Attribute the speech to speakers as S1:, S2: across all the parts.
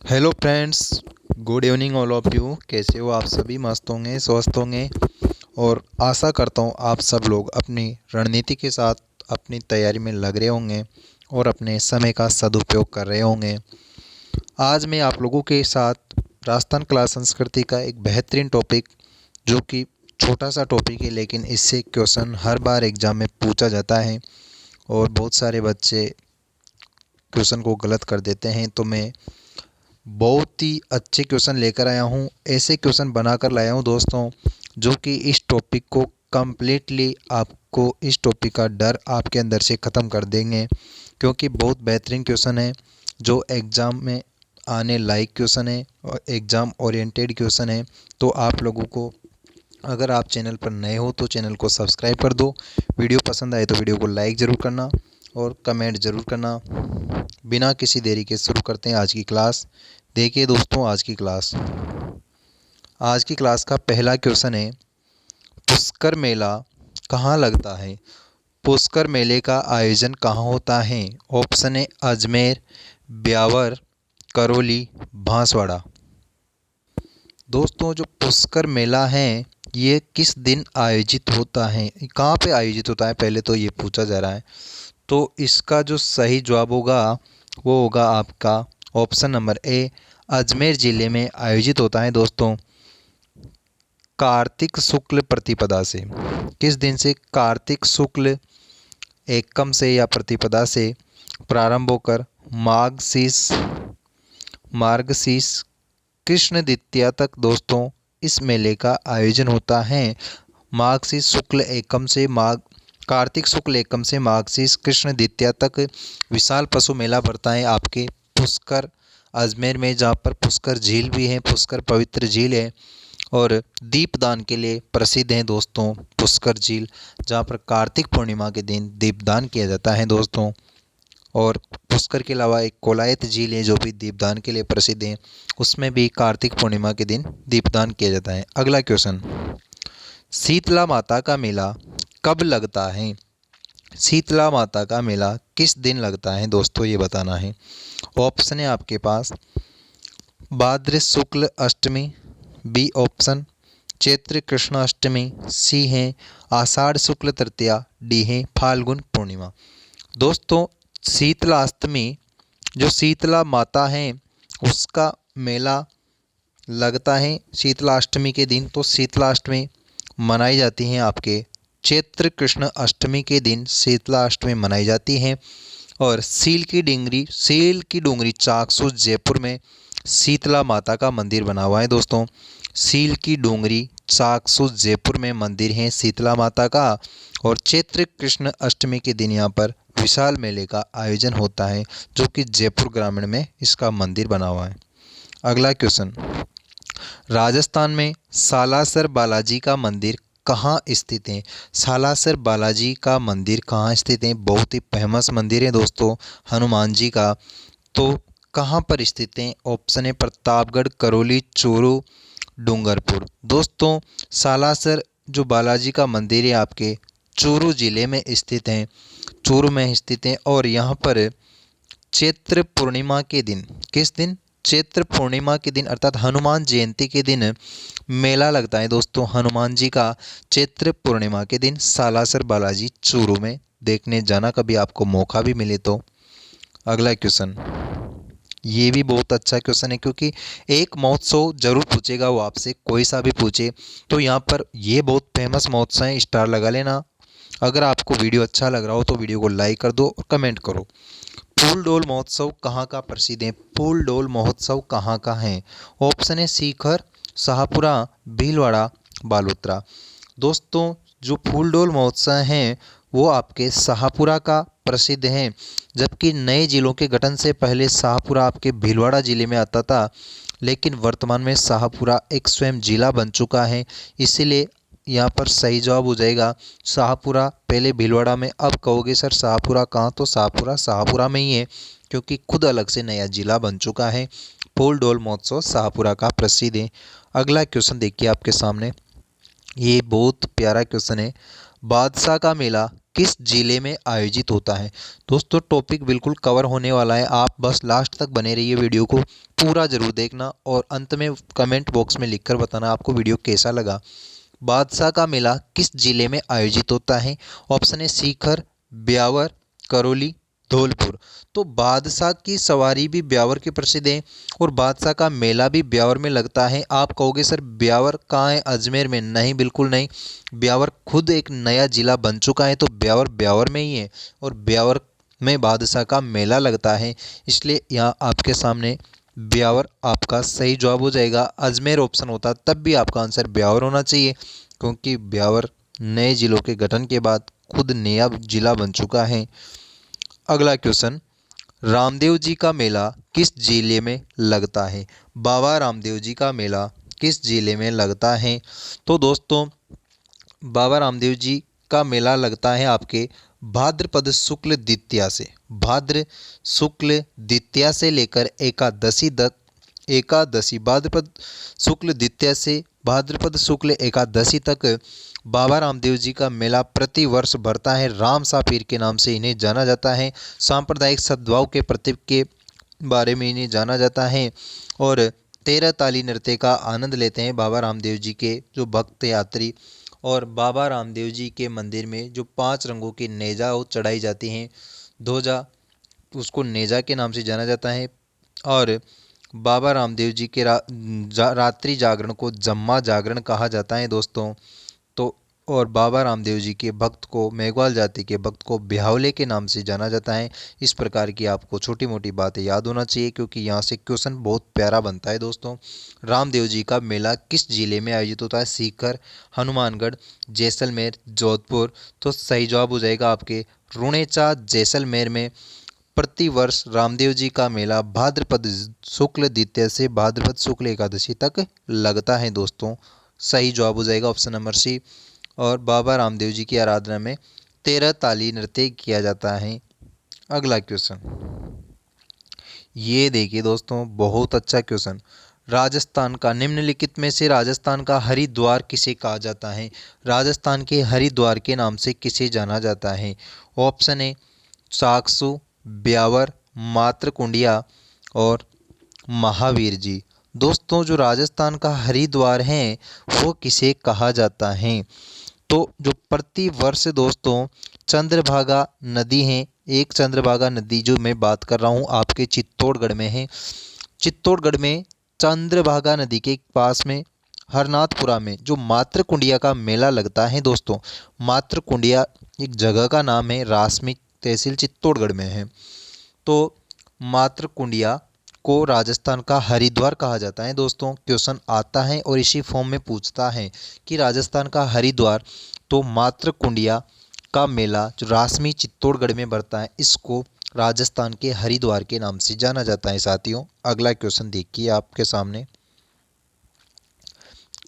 S1: Hello friends, good evening all of you. कैसे हो आप सभी? मस्त होंगे, स्वस्थ होंगे और आशा करता हूँ आप सब लोग अपनी रणनीति के साथ अपनी तैयारी में लग रहे होंगे और अपने समय का सदुपयोग कर रहे होंगे। आज मैं आप लोगों के साथ राजस्थान कला संस्कृति का एक बेहतरीन टॉपिक, जो कि छोटा सा टॉपिक है लेकिन इससे क्वेश्चन हर बार एग्ज़ाम में पूछा जाता है और बहुत सारे बच्चे क्वेश्चन को गलत कर देते हैं। तो मैं बहुत ही अच्छे क्वेश्चन लेकर आया हूँ, ऐसे क्वेश्चन बनाकर लाया हूँ दोस्तों, जो कि इस टॉपिक को कम्प्लीटली आपको इस टॉपिक का डर आपके अंदर से ख़त्म कर देंगे, क्योंकि बहुत बेहतरीन क्वेश्चन है जो एग्ज़ाम में आने लायक क्वेश्चन है और एग्ज़ाम ओरिएंटेड क्वेश्चन है। तो आप लोगों को, अगर आप चैनल पर नए हो तो चैनल को सब्सक्राइब कर दो, वीडियो पसंद आए तो वीडियो को लाइक ज़रूर करना और कमेंट ज़रूर करना। बिना किसी देरी के शुरू करते हैं आज की क्लास। देखिए दोस्तों, आज की क्लास का पहला क्वेश्चन है, पुष्कर मेला कहाँ लगता है? पुष्कर मेले का आयोजन कहाँ होता है? ऑप्शन है अजमेर, ब्यावर, करौली, बांसवाड़ा। दोस्तों, जो पुष्कर मेला है ये किस दिन आयोजित होता है, कहाँ पे आयोजित होता है, पहले तो ये पूछा जा रहा है। तो इसका जो सही जवाब होगा वो होगा आपका ऑप्शन नंबर ए, अजमेर ज़िले में आयोजित होता है दोस्तों। कार्तिक शुक्ल प्रतिपदा से, किस दिन से? कार्तिक शुक्ल एकम से या प्रतिपदा से प्रारंभ होकर मार्गशीर्ष कृष्ण द्वितीया तक दोस्तों इस मेले का आयोजन होता है। मार्गशीर्ष शुक्ल एकम से कार्तिक शुक्ल एकम से मार्गशीर्ष कृष्ण द्वितीया तक विशाल पशु मेला भरता है आपके पुष्कर अजमेर में, जहाँ पर पुष्कर झील भी है, पुष्कर पवित्र झील है और दीपदान के लिए प्रसिद्ध है दोस्तों पुष्कर झील, जहाँ पर कार्तिक पूर्णिमा के दिन दीपदान किया जाता है दोस्तों। और पुष्कर के अलावा एक कोलायत झील है जो भी दीपदान के लिए प्रसिद्ध है, उसमें भी कार्तिक पूर्णिमा के दिन दीपदान किया जाता है। अगला क्वेश्चन, शीतला माता का मेला कब लगता है? शीतला माता का मेला किस दिन लगता है दोस्तों, ये बताना है। ऑप्शन है आपके पास भाद्र शुक्ल अष्टमी, बी ऑप्शन चैत्र कृष्ण अष्टमी, सी है आषाढ़ शुक्ल तृतीया, डी है फाल्गुन पूर्णिमा। दोस्तों, शीतला अष्टमी, जो शीतला माता है उसका मेला लगता है शीतला अष्टमी के दिन। तो शीतला अष्टमी मनाई जाती है आपके चैत्र कृष्ण अष्टमी के दिन शीतला अष्टमी मनाई जाती है। और सील की डूंगरी चाकसू जयपुर में शीतला माता का मंदिर बना हुआ है दोस्तों। सील की डूंगरी चाकसू जयपुर में मंदिर है शीतला माता का और चैत्र कृष्ण अष्टमी के दिन यहाँ पर विशाल मेले का आयोजन होता है, जो कि जयपुर ग्रामीण में इसका मंदिर बना हुआ है। अगला क्वेश्चन, राजस्थान में सालासर बालाजी का मंदिर कहाँ स्थित है? सालासर बालाजी का मंदिर कहाँ स्थित है? बहुत ही फेमस मंदिर है दोस्तों हनुमान जी का। तो कहाँ पर स्थित है? ऑप्शन है प्रतापगढ़, करौली, चूरू, डूंगरपुर। दोस्तों, सालासर जो बालाजी का मंदिर है आपके चूरू जिले में स्थित है, चूरू में स्थित है। और यहाँ पर चैत्र पूर्णिमा के दिन, किस दिन? चैत्र पूर्णिमा के दिन अर्थात हनुमान जयंती के दिन मेला लगता है दोस्तों हनुमान जी का। चैत्र पूर्णिमा के दिन सालासर बालाजी चूरू में देखने जाना, कभी आपको मौका भी मिले तो। अगला क्वेश्चन, ये भी बहुत अच्छा क्वेश्चन है, क्योंकि एक महोत्सव जरूर पूछेगा वो आपसे, कोई सा भी पूछे। तो यहाँ पर ये बहुत फेमस महोत्सव है, स्टार लगा लेना। अगर आपको वीडियो अच्छा लग रहा हो तो वीडियो को लाइक कर दो और कमेंट करो। फूल डोल महोत्सव कहाँ का प्रसिद्ध है? फूल डोल महोत्सव कहाँ का है? ऑप्शन है सीकर, शाहपुरा, भीलवाड़ा, बालोतरा। दोस्तों, जो फूल डोल महोत्सव हैं वो आपके शाहपुरा का प्रसिद्ध हैं, जबकि नए जिलों के गठन से पहले शाहपुरा आपके भीलवाड़ा जिले में आता था, लेकिन वर्तमान में शाहपुरा एक स्वयं जिला बन चुका है। इसीलिए यहाँ पर सही जवाब हो जाएगा शाहपुरा, पहले भीलवाड़ा में। अब कहोगे सर शाहपुरा कहाँ, तो शाहपुरा शाहपुरा में ही है, क्योंकि खुद अलग से नया जिला बन चुका है। फूल डोल महोत्सव शाहपुरा का प्रसिद्ध है। अगला क्वेश्चन देखिए आपके सामने, ये बहुत प्यारा क्वेश्चन है, बादशाह का मेला किस जिले में आयोजित होता है। दोस्तों टॉपिक बिल्कुल कवर होने वाला है, आप बस लास्ट तक बने रहिए, वीडियो को पूरा जरूर देखना और अंत में कमेंट बॉक्स में लिखकर बताना आपको वीडियो कैसा लगा। बादशाह का मेला किस जिले में आयोजित होता है? ऑप्शन है सीकर, ब्यावर, करौली, धौलपुर। तो बादशाह की सवारी भी ब्यावर के प्रसिद्ध है और बादशाह का मेला भी ब्यावर में लगता है। आप कहोगे सर ब्यावर कहाँ है, अजमेर में? नहीं, बिल्कुल नहीं। ब्यावर खुद एक नया जिला बन चुका है, तो ब्यावर ब्यावर में ही है और ब्यावर में बादशाह का मेला लगता है, इसलिए यहाँ आपके सामने ब्यावर आपका सही जवाब हो जाएगा। अजमेर ऑप्शन होता तब भी आपका आंसर ब्यावर होना चाहिए, क्योंकि ब्यावर नए जिलों के गठन के बाद खुद नया जिला बन चुका है। अगला क्वेश्चन, रामदेव जी का मेला किस जिले में लगता है? बाबा रामदेव जी का मेला किस जिले में लगता है? तो दोस्तों बाबा रामदेव जी का मेला लगता है आपके भाद्रपद शुक्ल द्वितीया से, भाद्र शुक्ल द्वितीया से लेकर एकादशी भाद्रपद शुक्ल द्वितीया से भाद्रपद शुक्ल एकादशी तक बाबा रामदेव जी का मेला प्रति वर्ष भरता है। राम सा पीर के नाम से इन्हें जाना जाता है। सांप्रदायिक सद्भाव के प्रतीक के बारे में इन्हें जाना जाता है और 13 ताली नृत्य का आनंद लेते हैं बाबा रामदेव जी के जो भक्त यात्री। और बाबा रामदेव जी के मंदिर में जो 5 रंगों की नेजा चढ़ाई जाती हैं, ध्वजा, उसको नेजा के नाम से जाना जाता है। और बाबा रामदेव जी के रात्रि जागरण को जम्मा जागरण कहा जाता है दोस्तों। तो और बाबा रामदेव जी के भक्त को, मेघवाल जाति के भक्त को ब्यावले के नाम से जाना जाता है। इस प्रकार की आपको छोटी मोटी बातें याद होना चाहिए, क्योंकि यहाँ से क्वेश्चन बहुत प्यारा बनता है दोस्तों। रामदेव जी का मेला किस जिले में आयोजित होता है? सीकर, हनुमानगढ़, जैसलमेर, जोधपुर। तो सही जवाब हो जाएगा आपके रुणेचा जैसलमेर में प्रति वर्ष रामदेव जी का मेला भाद्रपद शुक्ल द्वितीया से भाद्रपद शुक्ल एकादशी तक लगता है दोस्तों। सही जवाब हो जाएगा ऑप्शन नंबर सी। और बाबा रामदेव जी की आराधना में 13 ताली नृत्य किया जाता है। अगला क्वेश्चन, ये देखिए दोस्तों बहुत अच्छा क्वेश्चन। राजस्थान का निम्नलिखित में से राजस्थान का हरिद्वार किसे कहा जाता है? राजस्थान के हरिद्वार के नाम से किसे जाना जाता है? ऑप्शन ए साकसू, ब्यावर, मातृकुंडिया और महावीर जी। दोस्तों जो राजस्थान का हरिद्वार है वो किसे कहा जाता है? तो जो प्रति वर्ष दोस्तों चंद्रभागा नदी है, एक चंद्रभागा नदी जो मैं बात कर रहा हूँ आपके चित्तौड़गढ़ में है। चित्तौड़गढ़ में चंद्रभागा नदी के पास में हरनाथपुरा में जो मातृकुंडिया का मेला लगता है दोस्तों, मातृकुंडिया एक जगह का नाम है, रासमी तहसील चित्तौड़गढ़ में है। तो मातृकुंडिया को राजस्थान का हरिद्वार कहा जाता है दोस्तों। क्वेश्चन आता है और इसी फॉर्म में पूछता है कि राजस्थान का हरिद्वार, तो मातृकुंडिया का मेला जो रासमी चित्तौड़गढ़ में बढ़ता है, इसको राजस्थान के हरिद्वार के नाम से जाना जाता है साथियों। अगला क्वेश्चन देखिए आपके सामने,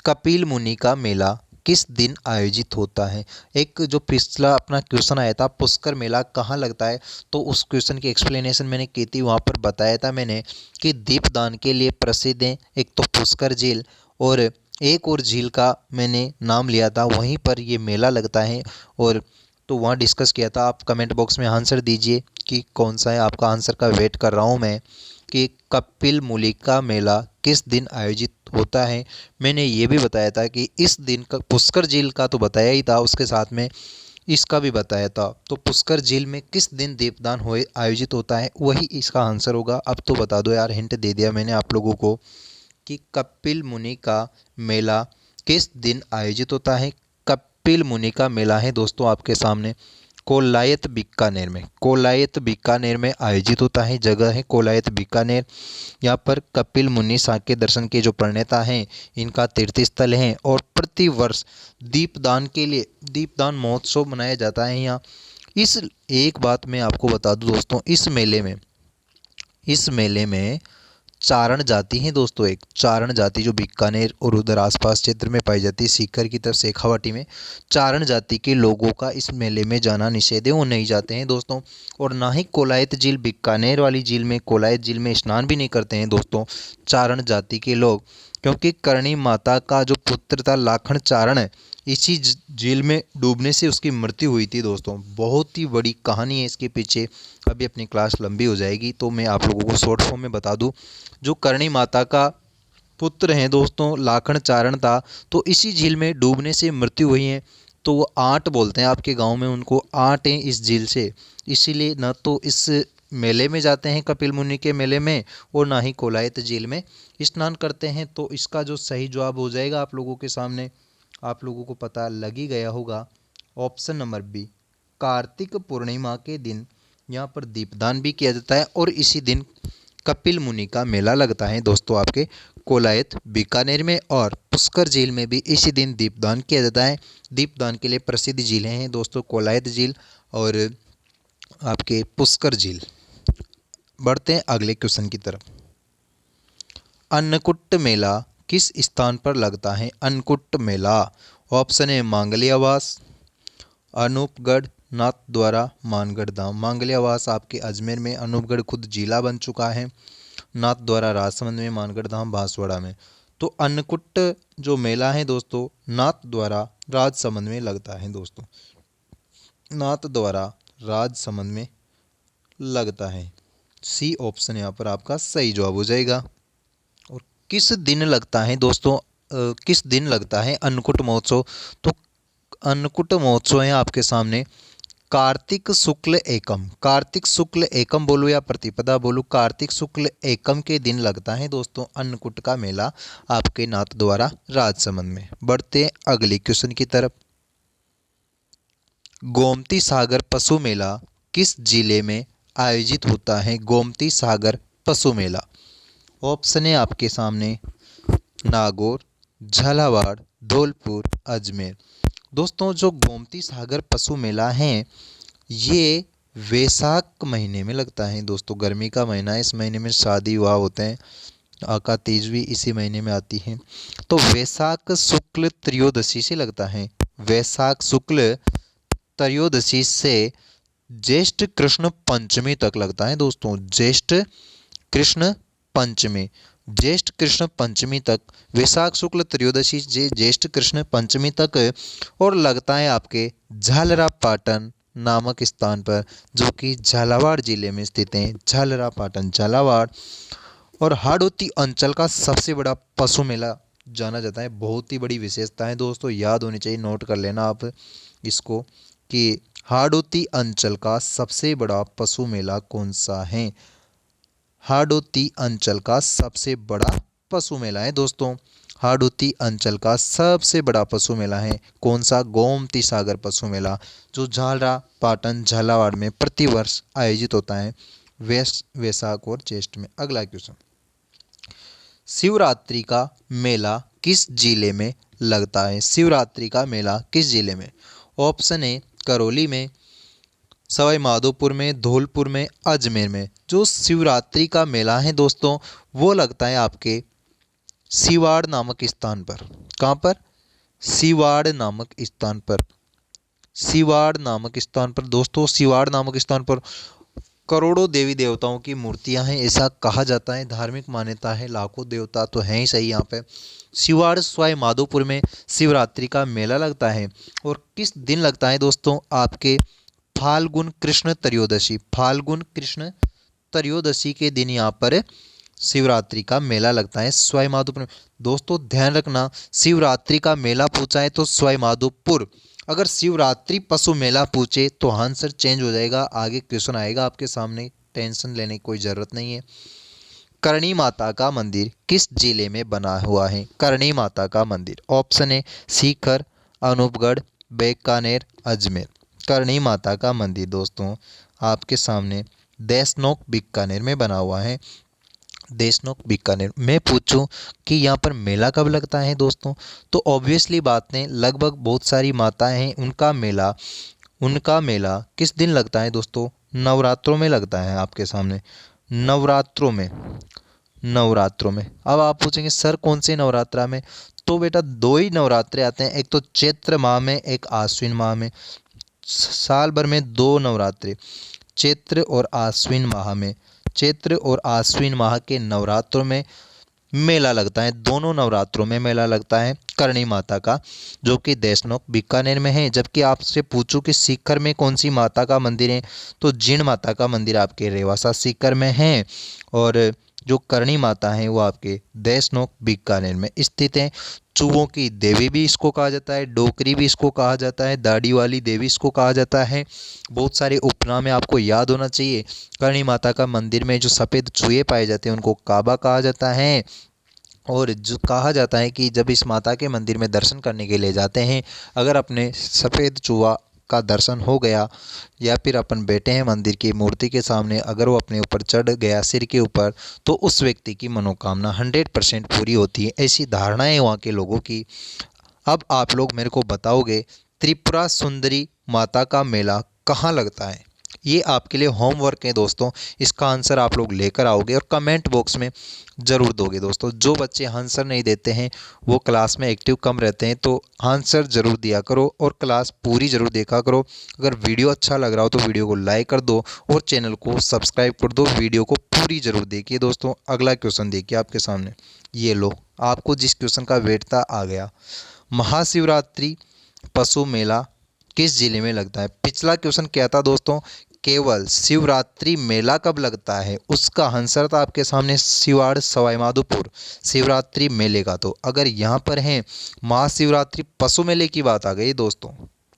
S1: कपिल मुनि का मेला किस दिन आयोजित होता है? एक जो पिछला अपना क्वेश्चन आया था पुष्कर मेला कहाँ लगता है, तो उस क्वेश्चन की एक्सप्लेनेशन मैंने की थी, वहाँ पर बताया था मैंने कि दीपदान के लिए प्रसिद्ध है एक तो पुष्कर झील और एक और झील का मैंने नाम लिया था, वहीं पर ये मेला लगता है। और तो वहाँ डिस्कस किया था। आप कमेंट बॉक्स में आंसर दीजिए कि कौन सा है, आपका आंसर का वेट कर रहा हूँ मैं कि कपिल मुनि का मेला किस दिन आयोजित होता है। मैंने ये भी बताया था कि इस दिन का पुष्कर झील का तो बताया ही था, उसके साथ में इसका भी बताया था। तो पुष्कर झील में किस दिन दीपदान हुए आयोजित होता है, वही इसका आंसर होगा। अब तो बता दो यार, हिंट दे दिया मैंने आप लोगों को कि कपिल मुनि का मेला किस दिन आयोजित होता है। कपिल मुनि का मेला है दोस्तों आपके सामने कोलायत बीकानेर में, कोलायत बीकानेर में आयोजित होता है। जगह है कोलायत बीकानेर। यहाँ पर कपिल मुनि साके दर्शन के जो प्रणेता हैं इनका तीर्थ स्थल है और प्रति वर्ष दीपदान के लिए दीपदान महोत्सव मनाया जाता है यहाँ। इस एक बात मैं आपको बता दूं दोस्तों, इस मेले में चारण जाति है दोस्तों, एक चारण जाति जो बीकानेर और उधर आसपास क्षेत्र में पाई जाती है, सीकर की तरफ शेखावाटी में चारण जाति के लोगों का इस मेले में जाना निषेध है, वो नहीं जाते हैं दोस्तों। और ना ही कोलायत झील, बीकानेर वाली झील में, कोलायत झील में स्नान भी नहीं करते हैं दोस्तों चारण जाति के लोग, क्योंकि करणी माता का जो पुत्र था लाखन चारण, इसी झील में डूबने से उसकी मृत्यु हुई थी दोस्तों। बहुत ही बड़ी कहानी है इसके पीछे। अभी अपनी क्लास लंबी हो जाएगी तो मैं आप लोगों को शॉर्ट फॉर्म में बता दूं। जो करणी माता का पुत्र हैं दोस्तों, लाखन चारण था, तो इसी झील में डूबने से मृत्यु हुई है। तो वो आट बोलते हैं आपके गांव में उनको, आट हैं इस झील से। इसीलिए न तो इस मेले में जाते हैं कपिल मुनि के मेले में, और ना ही कोलायत झील में स्नान करते हैं। तो इसका जो सही जवाब हो जाएगा आप लोगों के सामने, आप लोगों को पता लग ही गया होगा, option number B, Kartik Purnima के दिन यहाँ पर दीपदान भी किया जाता है और इसी दिन कपिल मुनि का मेला लगता है दोस्तों आपके कोलायत बीकानेर में। और पुष्कर झील में भी इसी दिन दीपदान किया जाता है। दीपदान के लिए प्रसिद्ध झीलें हैं दोस्तों कोलायत झील और आपके पुष्कर झील। बढ़ते हैं अगले क्वेश्चन की तरफ। अन्नकूट मेला किस स्थान पर लगता है? अन्नकूट मेला। ऑप्शन है मांगलियावास, अनूपगढ़, नाथद्वारा, मानगढ़ धाम। मांगलियावास आपके अजमेर में, अनूपगढ़ खुद जिला बन चुका है, नाथद्वारा राजसमंद में, मानगढ़ धाम बांसवाड़ा में। तो अन्नकूट जो मेला है दोस्तों नाथद्वारा राजसमंद में लगता है दोस्तों, नाथद्वारा राजसमंद में लगता है। सी ऑप्शन यहाँ पर आपका सही जवाब हो जाएगा। और किस दिन लगता है दोस्तों, किस दिन लगता है अन्नकूट महोत्सव? तो अन्नकूट महोत्सव है आपके सामने कार्तिक शुक्ल एकम, कार्तिक शुक्ल एकम बोलो या प्रतिपदा बोलो, कार्तिक शुक्ल एकम के दिन लगता है दोस्तों अन्नकूट का मेला आपके नाथद्वारा राजसमंद में। बढ़ते अगले क्वेश्चन की तरफ। गोमती सागर पशु मेला किस जिले में आयोजित होता है? गोमती सागर पशु मेला। ऑप्शन है आपके सामने नागौर, झालावाड़, धौलपुर, अजमेर। दोस्तों जो गोमती सागर पशु मेला है ये वैशाख महीने में लगता है दोस्तों, गर्मी का महीना है, इस महीने में शादी विवाह होते हैं, आका तीज भी इसी महीने में आती है। तो वैशाख शुक्ल त्रयोदशी से लगता है, वैशाख शुक्ल त्रयोदशी से ज्येष्ठ कृष्ण पंचमी तक लगता है दोस्तों, ज्येष्ठ कृष्ण पंचमी, ज्येष्ठ कृष्ण पंचमी तक, वैशाख शुक्ल त्रयोदशी से ज्येष्ठ कृष्ण पंचमी तक। और लगता है आपके झालरा पाटन नामक स्थान पर, जो कि झालावाड़ जिले में स्थित है, झालरा पाटन झालावाड़। और हाड़ौती अंचल का सबसे बड़ा पशु मेला जाना जाता है। बहुत ही बड़ी विशेषता है दोस्तों, याद होनी चाहिए, नोट कर लेना आप इसको कि हाड़ौती अंचल का सबसे बड़ा पशु मेला कौन सा है? हाड़ौती अंचल का सबसे बड़ा पशु मेला है दोस्तों, हाड़ौती अंचल का सबसे बड़ा पशु मेला है कौन सा? गोमती सागर पशु मेला, जो झालरा पाटन झालावाड़ में प्रतिवर्ष आयोजित होता है वैशाख और ज्येष्ठ में। अगला क्वेश्चन, शिवरात्रि का मेला किस जिले में लगता है? शिवरात्रि का मेला किस जिले में? ऑप्शन है करौली में, सवाई माधोपुर में, धौलपुर में, अजमेर में। जो शिवरात्रि का मेला है दोस्तों वो लगता है आपके सिवाड़ नामक स्थान पर। कहाँ पर? सिवाड़ नामक स्थान पर, सिवाड़ नामक स्थान पर दोस्तों, सिवाड़ नामक स्थान पर करोड़ों देवी देवताओं की मूर्तियां हैं ऐसा कहा जाता है, धार्मिक मान्यता है, लाखों देवता तो हैं ही सही यहाँ पे। सिवाड़ सवाई माधोपुर में शिवरात्रि का मेला लगता है और किस दिन लगता है दोस्तों? आपके फाल्गुन कृष्ण त्रयोदशी, फाल्गुन कृष्ण त्रयोदशी के दिन यहाँ पर शिवरात्रि का मेला लगता है सवाई माधोपुर में। दोस्तों ध्यान रखना, शिवरात्रि का मेला पूछा है तो सवाई माधोपुर, अगर शिवरात्रि पशु मेला पूछे तो आंसर चेंज हो जाएगा, आगे क्वेश्चन आएगा आपके सामने, टेंशन लेने की कोई ज़रूरत नहीं है। करणी माता का मंदिर किस जिले में बना हुआ है? करणी माता का मंदिर। ऑप्शन है सीकर, अनूपगढ़, बीकानेर, अजमेर। करणी माता का मंदिर दोस्तों आपके सामने देशनोक बीकानेर में बना हुआ है, देशनोक बीकानेर। मैं पूछूं कि यहाँ पर मेला कब लगता है दोस्तों, तो ऑब्वियसली बात है लगभग बहुत सारी माताएं हैं उनका मेला किस दिन लगता है दोस्तों? नवरात्रों में लगता है आपके सामने, नवरात्रों में, नवरात्रों में। अब आप पूछेंगे सर कौन से नवरात्रा में? तो बेटा दो ही नवरात्रे आते हैं, एक तो चैत्र माह में, एक आश्विन माह में। साल भर में दो नवरात्रे, चैत्र और आश्विन माह में, चैत्र और आश्विन माह के नवरात्रों में मेला लगता है। दोनों नवरात्रों में मेला लगता है करणी माता का, जो कि देशनोक बीकानेर में है। जबकि आपसे पूछूं कि सीकर में कौन सी माता का मंदिर है, तो जीण माता का मंदिर आपके रेवासा सीकर में है, और जो करणी माता है वो आपके देशनोक बीकानेर में स्थित है। चूहों की देवी भी इसको कहा जाता है, डोकरी भी इसको कहा जाता है, दाढ़ी वाली देवी इसको कहा जाता है। बहुत सारे उपनाम है, आपको याद होना चाहिए। करणी माता का मंदिर में जो सफ़ेद चूहे पाए जाते हैं उनको काबा कहा जाता है। और जो कहा जाता है कि जब इस माता के मंदिर में दर्शन करने के लिए जाते हैं, अगर अपने सफ़ेद चूहा का दर्शन हो गया, या फिर अपन बैठे हैं मंदिर की मूर्ति के सामने, अगर वो अपने ऊपर चढ़ गया सिर के ऊपर, तो उस व्यक्ति की मनोकामना 100% पूरी होती है। ऐसी धारणा है वहाँ के लोगों की। अब आप लोग मेरे को बताओगे, त्रिपुरा सुंदरी माता का मेला कहाँ लगता है? ये आपके लिए होमवर्क है दोस्तों। इसका आंसर आप लोग लेकर आओगे और कमेंट बॉक्स में ज़रूर दोगे दोस्तों। जो बच्चे आंसर नहीं देते हैं वो क्लास में एक्टिव कम रहते हैं, तो आंसर ज़रूर दिया करो और क्लास पूरी ज़रूर देखा करो। अगर वीडियो अच्छा लग रहा हो तो वीडियो को लाइक कर दो और चैनल को सब्सक्राइब कर दो। वीडियो को पूरी ज़रूर देखिए दोस्तों। अगला क्वेश्चन देखिए आपके सामने, ये लो, आपको जिस क्वेश्चन का वेट था आ गया। महाशिवरात्रि पशु मेला किस जिले में लगता है? पिछला क्वेश्चन क्या था दोस्तों? केवल शिवरात्रि मेला कब लगता है, उसका आंसर था आपके सामने सिवाड़ सवाई माधोपुर शिवरात्रि मेले का। तो अगर यहाँ पर है महाशिवरात्रि पशु मेले की बात आ गई दोस्तों,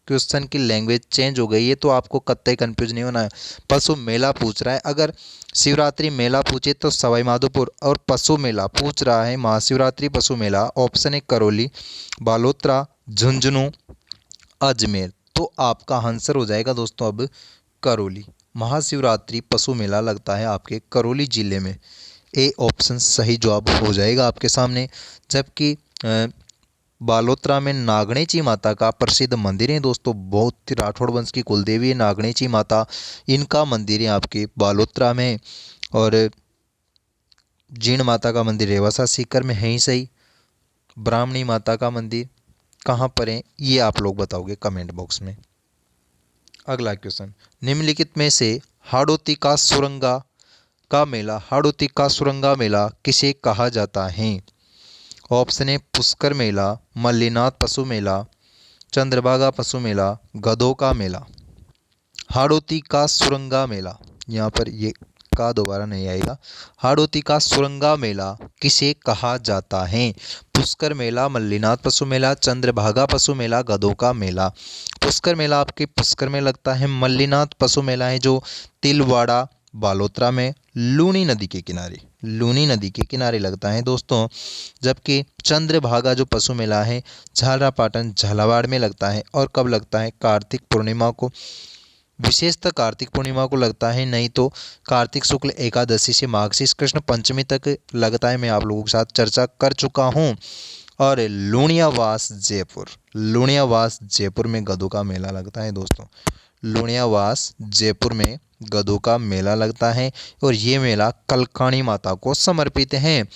S1: क्वेश्चन की लैंग्वेज चेंज हो गई है, तो आपको कतई कंफ्यूज नहीं होना है। पशु मेला पूछ रहा है, अगर शिवरात्रि मेला पूछे तो सवाई माधोपुर, और पशु मेला पूछ रहा है महाशिवरात्रि पशु मेला, ऑप्शन है करौली, बालोतरा, झुंझुनू, अजमेर। तो आपका आंसर हो जाएगा दोस्तों अब करौली। महाशिवरात्रि पशु मेला लगता है आपके करौली जिले में। ए ऑप्शन सही जवाब हो जाएगा आपके सामने। जबकि बालोतरा में नागणेची माता का प्रसिद्ध मंदिर है दोस्तों। बहुत राठौड़ वंश की कुलदेवी है नागणेची माता, इनका मंदिर है आपके बालोतरा में। और जीण माता का मंदिर रेवासा सीकर में है ही सही। ब्राह्मणी माता का मंदिर कहाँ पर है, ये आप लोग बताओगे कमेंट बॉक्स में। अगला क्वेश्चन, निम्नलिखित में से हाड़ौती का सुरंगा मेला किसे कहा जाता है? ऑप्शन है पुष्कर मेला, मल्लीनाथ पशु मेला, चंद्रभागा पशु मेला, गधों का मेला। हाड़ौती का सुरंगा मेला, यहाँ पर ये का दोबारा नहीं आएगा। हाड़ौती का सुरंगा मेला किसे कहा जाता है? पुष्कर मेला, मल्लीनाथ पशु मेला, चंद्रभागा पशु मेला, गधों का मेला। पुष्कर मेला आपके पुष्कर में लगता है। मल्लीनाथ पशु मेला है जो तिलवाड़ा बालोतरा में लूनी नदी के किनारे लगता है दोस्तों। जबकि चंद्रभागा जो पशु मेला है झालरापाटन झालावाड़ में लगता है। और कब लगता है? कार्तिक पूर्णिमा को, विशेषतः कार्तिक पूर्णिमा को लगता है, नहीं तो कार्तिक शुक्ल एकादशी से माघशीर्ष कृष्ण पंचमी तक लगता है। मैं आप लोगों के साथ चर्चा कर चुका हूँ। और लुणियावास जयपुर में गधों का मेला लगता है दोस्तों। लुणियावास जयपुर में गधों का मेला लगता है, और ये मेला कलकाणी माता को समर्पित है।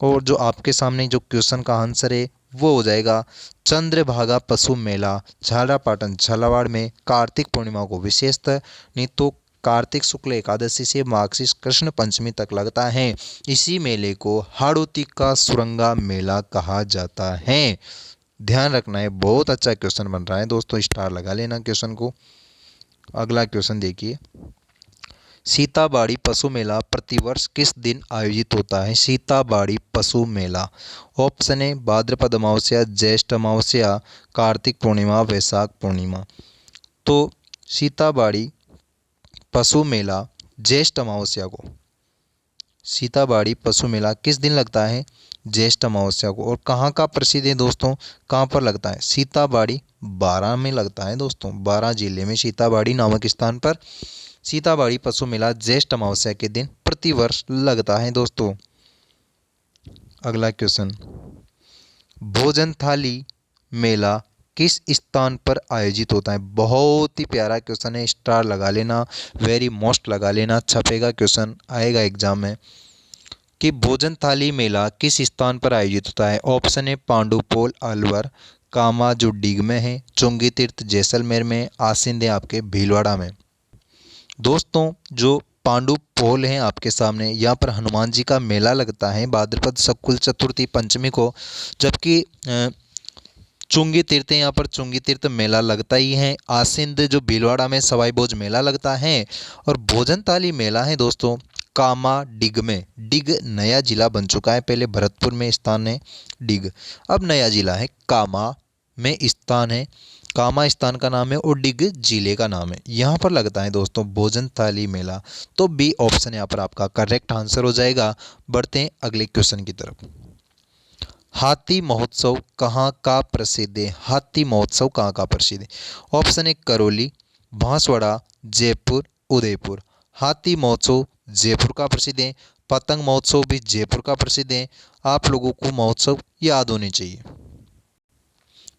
S1: और जो आपके सामने जो क्वेश्चन का आंसर है वो हो जाएगा चंद्रभागा पशु मेला झालरापाटन झालावाड़ में कार्तिक पूर्णिमा को विशेषतः, नहीं तो कार्तिक शुक्ल एकादशी से माघशीर्ष कृष्ण पंचमी तक लगता है। इसी मेले को हाड़ौती का सुरंगा मेला कहा जाता है। ध्यान रखना है, बहुत अच्छा क्वेश्चन बन रहा है दोस्तों, स्टार लगा लेना क्वेश्चन को। अगला क्वेश्चन देखिए, सीताबाड़ी पशु मेला प्रतिवर्ष किस दिन आयोजित होता है? सीताबाड़ी पशु मेला, ऑप्शन है भाद्रपद अमावस्या, ज्येष्ठ अमावस्या, कार्तिक पूर्णिमा, वैशाख पूर्णिमा। तो सीताबाड़ी पशु मेला ज्येष्ठ अमावस्या को, सीताबाड़ी पशु मेला किस दिन लगता है? ज्येष्ठ अमावस्या को। और कहाँ का प्रसिद्ध है दोस्तों, कहाँ पर लगता है? सीताबाड़ी बारां में लगता है दोस्तों। बारां जिले में सीताबाड़ी नामक स्थान पर सीताबाड़ी पशु मेला ज्येष्ठ अमावस्या के दिन प्रतिवर्ष लगता है दोस्तों। अगला क्वेश्चन, भोजन थाली मेला किस स्थान पर आयोजित होता है? बहुत ही प्यारा क्वेश्चन है, स्टार लगा लेना, वेरी मोस्ट लगा लेना, छपेगा क्वेश्चन, आएगा एग्जाम में। कि भोजन थाली मेला किस स्थान पर आयोजित होता है? ऑप्शन है पांडुपोल अलवर, कामा जो डिग में है, चुंगी तीर्थ जैसलमेर में, आसिंद है आपके भीलवाड़ा में। दोस्तों जो पांडु पोल हैं आपके सामने। यहाँ पर हनुमान जी का मेला लगता है भाद्रपद शुक्ल चतुर्थी पंचमी को, जबकि चुंगी तीर्थ यहाँ पर चुंगी तीर्थ मेला लगता ही है। आसिंद जो भीलवाड़ा में सवाई भोज मेला लगता है। और भोजन थाली मेला है दोस्तों कामा डिग में। डिग नया जिला बन चुका है, पहले भरतपुर में स्थान है डिग, अब नया जिला है कामा में स्थान है। कामा स्थान का नाम है और डिग जिले का नाम है। यहाँ पर लगता है दोस्तों भोजन थाली मेला। तो बी ऑप्शन यहाँ पर आपका करेक्ट आंसर हो जाएगा। बढ़ते हैं अगले क्वेश्चन की तरफ। हाथी महोत्सव कहाँ का प्रसिद्ध है? हाथी महोत्सव कहाँ का प्रसिद्ध है? Option A Karauli, Banswara, Jaipur, Udaipur. हाथी महोत्सव जयपुर का प्रसिद्ध है। पतंग महोत्सव भी जयपुर का प्रसिद्ध है। आप लोगों को महोत्सव याद होने चाहिए।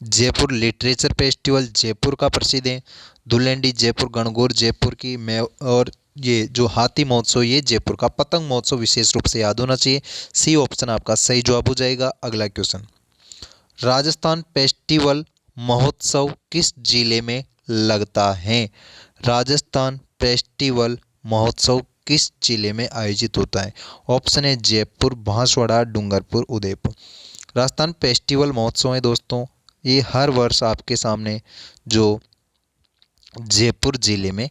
S1: जयपुर लिटरेचर फेस्टिवल जयपुर का प्रसिद्ध है। धुलेंडी जयपुर, गणगौर जयपुर की मैं, और ये जो हाथी महोत्सव ये जयपुर का। पतंग महोत्सव विशेष रूप से याद होना चाहिए। सी ऑप्शन आपका सही जवाब हो जाएगा। अगला क्वेश्चन, राजस्थान फेस्टिवल महोत्सव किस जिले में लगता है? राजस्थान फेस्टिवल महोत्सव किस जिले में आयोजित होता है? ऑप्शन है जयपुर, बांसवाड़ा, डूंगरपुर, उदयपुर। राजस्थान फेस्टिवल महोत्सव है दोस्तों, ये हर वर्ष आपके सामने जो जयपुर जिले में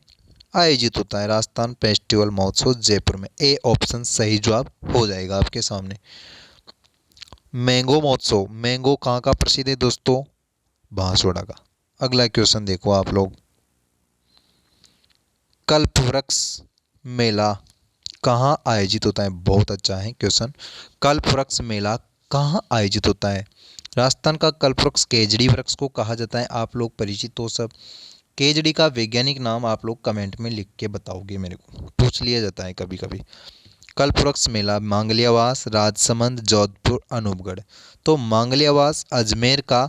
S1: आयोजित होता है। राजस्थान फेस्टिवल महोत्सव जयपुर में। ए ऑप्शन सही जवाब हो जाएगा आपके सामने। मैंगो महोत्सव, मैंगो कहाँ का प्रसिद्ध है दोस्तों? बांसवाड़ा का। अगला क्वेश्चन देखो आप लोग, कल्पवृक्ष मेला कहाँ आयोजित होता है? बहुत अच्छा है क्वेश्चन। कल्पवृक्ष मेला कहाँ आयोजित होता है? राजस्थान का कल्पवृक्ष केजड़ी वृक्ष को कहा जाता है। आप लोग परिचित हो सब। केजड़ी का वैज्ञानिक नाम आप लोग कमेंट में लिख के बताओगे, मेरे को पूछ लिया जाता है कभी कभी। कल्पवृक्ष मेला मांगलियावास, राजसमंद, जोधपुर, अनूपगढ़। तो मांगलियावास अजमेर का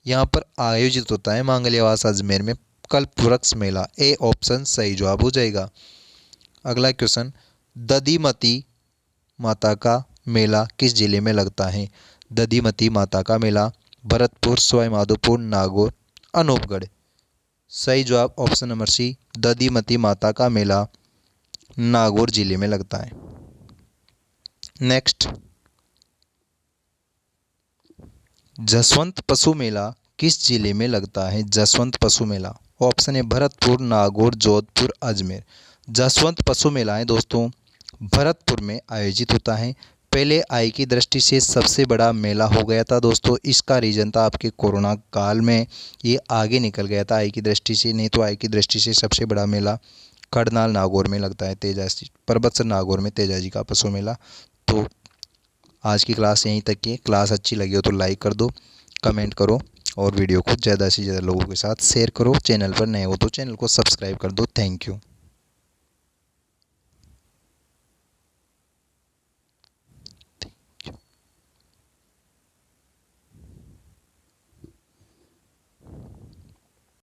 S1: यहाँ पर आयोजित होता है। मांगलियावास अजमेर में कल्पवृक्ष मेला। ए ऑप्शन सही जवाब हो जाएगा। अगला क्वेश्चन, दधिमती माता का मेला किस जिले में लगता है? दधिमती माता का मेला भरतपुर, सवाईमाधोपुर, नागौर, अनूपगढ़। सही जवाब ऑप्शन नंबर सी, दधिमती माता का मेला नागौर जिले में लगता है। नेक्स्ट, जसवंत पशु मेला किस जिले में लगता है? जसवंत पशु मेला। ऑप्शन है भरतपुर, नागौर, जोधपुर, अजमेर। जसवंत पशु मेला है दोस्तों भरतपुर में आयोजित होता है। पहले आय की दृष्टि से सबसे बड़ा मेला हो गया था दोस्तों। इसका रीज़न था आपके कोरोना काल में ये आगे निकल गया था आय की दृष्टि से। नहीं तो आय की दृष्टि से सबसे बड़ा मेला करनाल नागौर में लगता है, तेजाजी परबतसर नागौर में तेजाजी का पशु मेला। तो आज की क्लास यहीं तक की। क्लास अच्छी लगी हो तो लाइक कर दो, कमेंट करो और वीडियो को ज़्यादा से ज़्यादा लोगों के साथ शेयर करो। चैनल पर नए हो तो चैनल को सब्सक्राइब कर दो। Thank you.